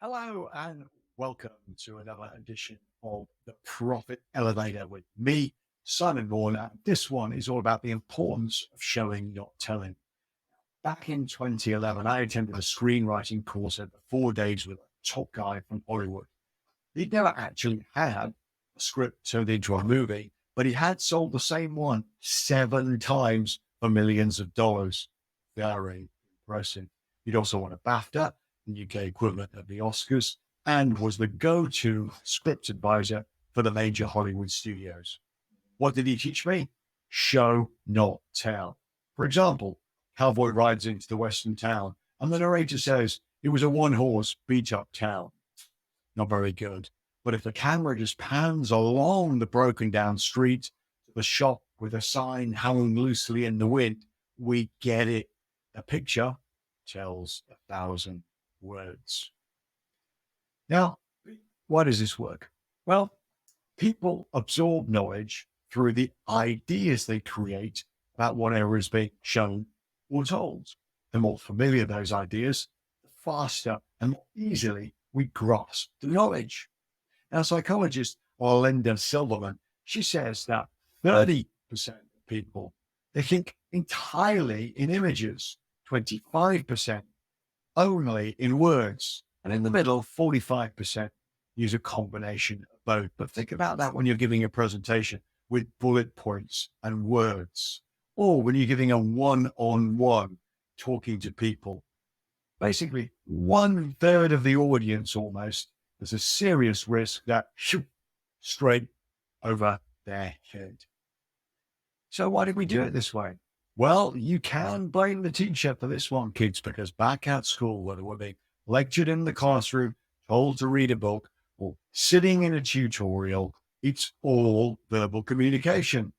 Hello and welcome to another edition of the Profit Elevator with me, Simon Warner. This one is all about the importance of showing, not telling. Back in 2011, I attended a screenwriting course over 4 days with a top guy from Hollywood. He'd never actually had a script turned into a movie, but he had sold the same one 7 times for millions of dollars. Very impressive. He'd also won a BAFTA, the UK equivalent of the Oscars, and was the go-to script advisor for the major Hollywood studios. What did he teach me? Show, not tell. For example, cowboy rides into the western town, and the narrator says it was a one-horse beat-up town. Not very good. But if the camera just pans along the broken down street to the shop with a sign hanging loosely in the wind, we get it. A picture tells 1,000 words. Now, why does this work? Well, people absorb knowledge through the ideas they create about whatever is being shown or told. The more familiar those ideas, the faster and more easily we grasp the knowledge. Now, psychologist Linda Silverman, she says that 30% of people, they think entirely in images, 25% only in words, and in the middle, 45% use a combination of both. But think about that when you're giving a presentation with bullet points and words, or when you're giving a one-on-one talking to people. Basically, 1/3 of the audience almost, there's a serious risk that straight over their head. So why did we do it this way? Well, you can blame the teacher for this one, kids, because back at school, whether we're being lectured in the classroom, told to read a book, or sitting in a tutorial, it's all verbal communication.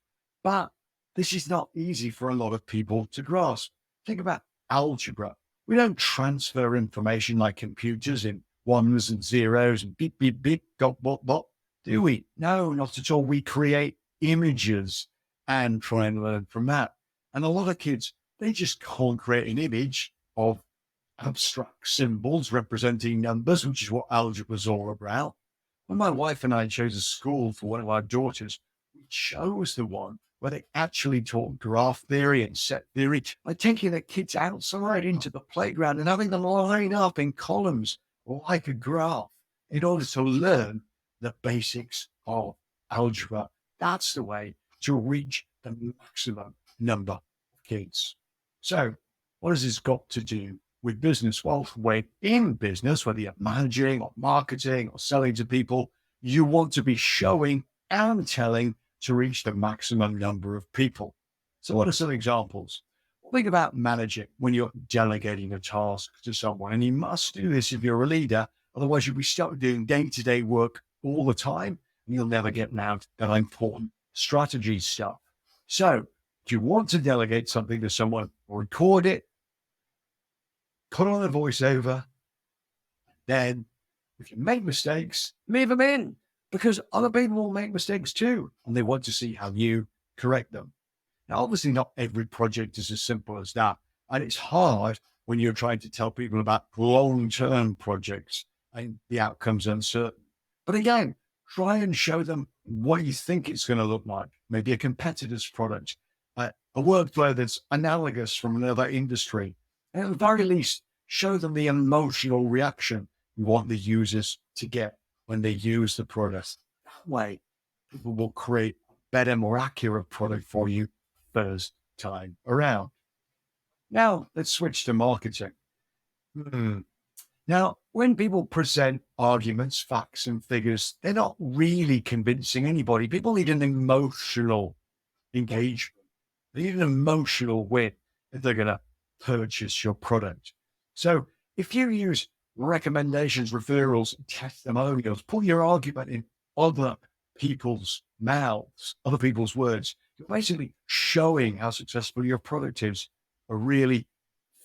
But this is not easy for a lot of people to grasp. Think about algebra. We don't transfer information like computers in ones and zeros and beep, beep, beep, dot, bot, bot, do we? No, not at all. We create images and try and learn from that. And a lot of kids, they just can't create an image of abstract symbols representing numbers, which is what algebra is all about. When my wife and I chose a school for one of our daughters, we chose the one where they actually taught graph theory and set theory by taking the kids outside into the playground and having them line up in columns like a graph in order to learn the basics of algebra. That's the way to reach the maximum number of kids. So what has this got to do with business? Well, when in business, whether you're managing or marketing or selling to people, you want to be showing and telling to reach the maximum number of people. So what are some examples? Think about managing when you're delegating a task to someone, and you must do this if you're a leader. Otherwise, you'll be stuck doing day-to-day work all the time, and you'll never get out that important strategy stuff. So if you want to delegate something to someone, record it, put on a voiceover, then if you make mistakes, leave them in, because other people will make mistakes too, and they want to see how you correct them. Now, obviously, not every project is as simple as that, and it's hard when you're trying to tell people about long-term projects and the outcome's uncertain. But again, try and show them what you think it's going to look like, maybe a competitor's product, a workflow that's analogous from another industry. And at the very least, show them the emotional reaction you want the users to get when they use the product. That way, people will create a better, more accurate product for you first time around. Now, let's switch to marketing. Now, when people present arguments, facts, and figures, they're not really convincing anybody. People need an emotional engagement. They need an emotional win if they're going to purchase your product. So if you use recommendations, referrals, testimonials, put your argument in other people's mouths, other people's words, you're basically showing how successful your product is, a really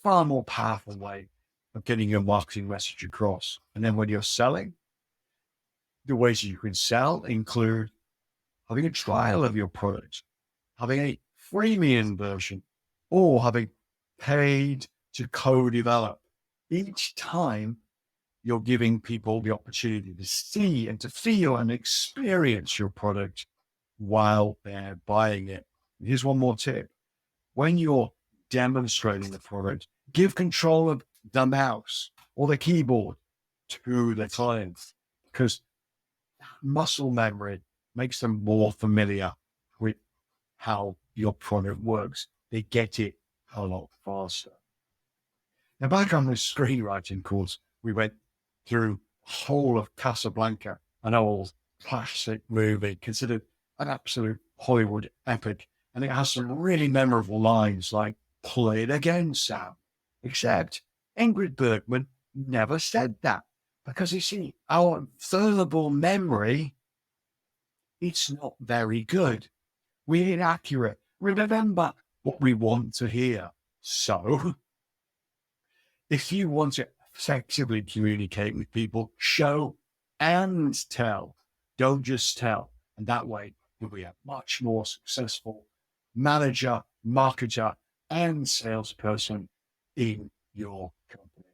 far more powerful way of getting your marketing message across. And then when you're selling, the ways you can sell include having a trial of your product, having a freemium version, or having paid to co-develop. Each time you're giving people the opportunity to see and to feel and experience your product while they're buying it. Here's one more tip. When you're demonstrating the product, give control of the mouse or the keyboard to the clients, because muscle memory makes them more familiar with how your product works. They get it a lot faster. Now, back on the screenwriting course, we went through the whole of Casablanca, an old classic movie considered an absolute Hollywood epic. And it has some really memorable lines like, "Play it again, Sam." Except Ingrid Bergman never said that, because you see, our verbal memory, it's not very good. We're inaccurate. We remember what we want to hear. So if you want to effectively communicate with people, show and tell. Don't just tell. And that way you'll be a much more successful manager, marketer, and salesperson in your company.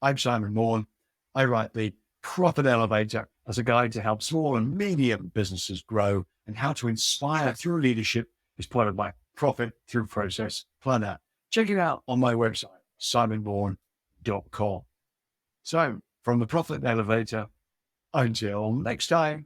I'm Simon Morn. I write the Profit Elevator as a guide to help small and medium businesses grow, and how to inspire through leadership is part of my Profit Through Process planner. Check it out on my website, simonbourne.com. So from the Profit Elevator, until next time.